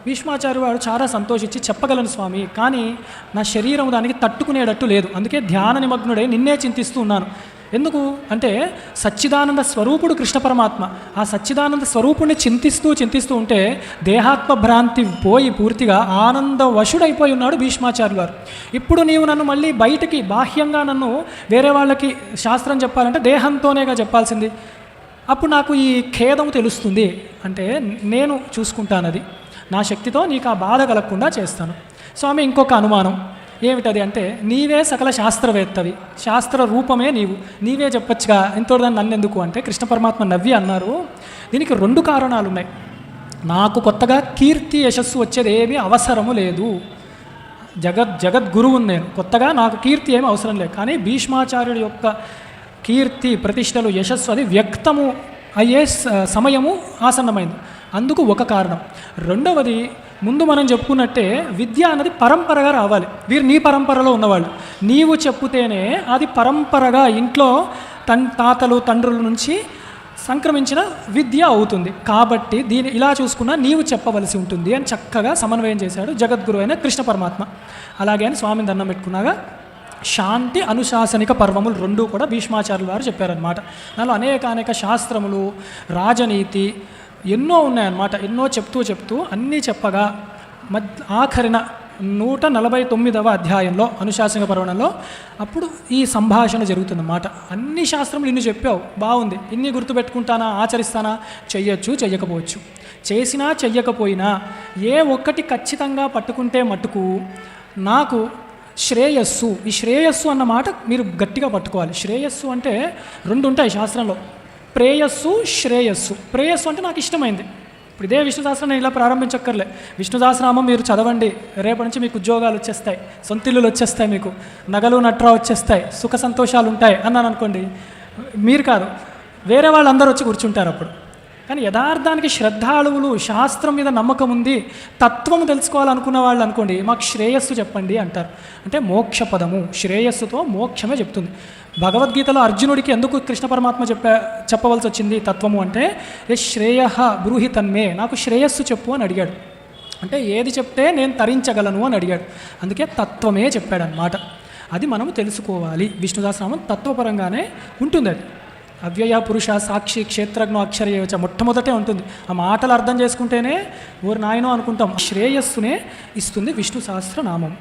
భీష్మాచార్య వారు చాలా సంతోషించి చెప్పగలను స్వామి, కానీ నా శరీరం దానికి తట్టుకునేటట్టు లేదు, అందుకే ధ్యాన నిమగ్నుడై నిన్నే చింతిస్తూ ఉన్నాను. ఎందుకు అంటే సచ్చిదానంద స్వరూపుడు కృష్ణ పరమాత్మ, ఆ సచ్చిదానంద స్వరూపుణ్ణి చింతిస్తూ ఉంటే దేహాత్మ భ్రాంతి పోయి పూర్తిగా ఆనంద వశుడైపోయి ఉన్నాడు భీష్మాచార్యులు వారు. ఇప్పుడు నీవు నన్ను మళ్ళీ బయటికి బాహ్యంగా నన్ను వేరే వాళ్ళకి శాస్త్రం చెప్పాలంటే దేహంతోనేగా చెప్పాల్సింది, అప్పుడు నాకు ఈ ఖేదం తెలుస్తుంది అంటే నేను చూసుకుంటాను, అది నా శక్తితో నీకు ఆ బాధ కలగకుండా చేస్తాను. స్వామి ఇంకొక అనుమానం ఏమిటది అంటే, నీవే సకల శాస్త్రవేత్తవి, శాస్త్ర రూపమే నీవే చెప్పొచ్చుగా, ఇంతోదాన్ని నన్నెందుకు అంటే కృష్ణ పరమాత్మ నవ్వి అన్నారు, దీనికి 2 కారణాలు ఉన్నాయి. నాకు కొత్తగా కీర్తి యశస్సు వచ్చేది ఏమీ అవసరము లేదు, జగద్గురువుని నేను, కొత్తగా నాకు కీర్తి ఏమీ అవసరం లేదు. కానీ భీష్మాచార్యుడి యొక్క కీర్తి ప్రతిష్టలు యశస్సు అది వ్యక్తము అయ్యే సమయము ఆసన్నమైంది, అందుకు ఒక కారణం. రెండవది, ముందు మనం చెప్పుకున్నట్టే విద్య అన్నది పరంపరగా రావాలి. వీరు నీ పరంపరలో ఉన్నవాళ్ళు, నీవు చెప్పుతేనే అది పరంపరగా ఇంట్లో తాతలు తండ్రుల నుంచి సంక్రమించిన విద్య అవుతుంది. కాబట్టి దీన్ని ఇలా చూసుకున్నా నీవు చెప్పవలసి ఉంటుంది అని చక్కగా సమన్వయం చేశాడు జగద్గురు అయిన కృష్ణ పరమాత్మ. అలాగే అని స్వామిని దండం పెట్టుకున్నాగా శాంతి అనుశాసనిక పర్వములు 2 కూడా భీష్మాచార్యుల వారు చెప్పారనమాట. దానిలో అనేక శాస్త్రములు, రాజనీతి ఎన్నో ఉన్నాయన్నమాట. ఎన్నో చెప్తూ అన్నీ చెప్పగా ఆఖరిన 149వ అధ్యాయంలో అనుశాసనిక పర్వణంలో అప్పుడు ఈ సంభాషణ జరుగుతుందన్నమాట. అన్ని శాస్త్రములు ఇన్ని చెప్పావు, బాగుంది, ఇన్ని గుర్తుపెట్టుకుంటానా, ఆచరిస్తానా, చెయ్యొచ్చు చెయ్యకపోవచ్చు, చేసినా చెయ్యకపోయినా ఏ ఒక్కటి ఖచ్చితంగా పట్టుకుంటే మట్టుకు నాకు శ్రేయస్సు, ఈ శ్రేయస్సు అన్న మాట మీరు గట్టిగా పట్టుకోవాలి. శ్రేయస్సు అంటే 2 ఉంటాయి శాస్త్రంలో, ప్రేయస్సు శ్రేయస్సు. ప్రేయస్సు అంటే నాకు ఇష్టమైంది. ఇప్పుడు ఇదే విష్ణు సహస్రం నేను ఇలా ప్రారంభించక్కర్లే, విష్ణు సహస్రనామం మీరు చదవండి, రేపటి నుంచి మీకు ఉద్యోగాలు వచ్చేస్తాయి, సొంతిల్లులు వచ్చేస్తాయి, మీకు నగలు నట్రా వచ్చేస్తాయి, సుఖ సంతోషాలు ఉంటాయి అన్నాను అనుకోండి, మీరు కాదు వేరే వాళ్ళందరూ వచ్చి కూర్చుంటారు అప్పుడు. కానీ యథార్థానికి శ్రద్ధాళువులు, శాస్త్రం మీద నమ్మకం ఉంది, తత్వం తెలుసుకోవాలనుకున్న వాళ్ళు అనుకోండి, మాకు శ్రేయస్సు చెప్పండి అంటారు. అంటే మోక్ష పదము, శ్రేయస్సుతో మోక్షమే చెప్తుంది. భగవద్గీతలో అర్జునుడికి ఎందుకు కృష్ణ పరమాత్మ చెప్పవలసి వచ్చింది తత్వము అంటే, ఏ శ్రేయ బ్రూహి తన్మే, నాకు శ్రేయస్సు చెప్పు అని అడిగాడు. అంటే ఏది చెప్తే నేను తరించగలను అని అడిగాడు, అందుకే తత్వమే చెప్పాడనమాట. అది మనము తెలుసుకోవాలి. విష్ణు సహస్రనామం తత్వపరంగానే ఉంటుంది. అది అవ్యయ పురుష సాక్షి క్షేత్రజ్ఞ అక్షరయేవచ మొట్టమొదటే ఉంటుంది. ఆ మాటలు అర్థం చేసుకుంటేనే ఓరు నాయనో అనుకుంటాం. శ్రేయస్సునే ఇస్తుంది విష్ణు సహస్రనామం.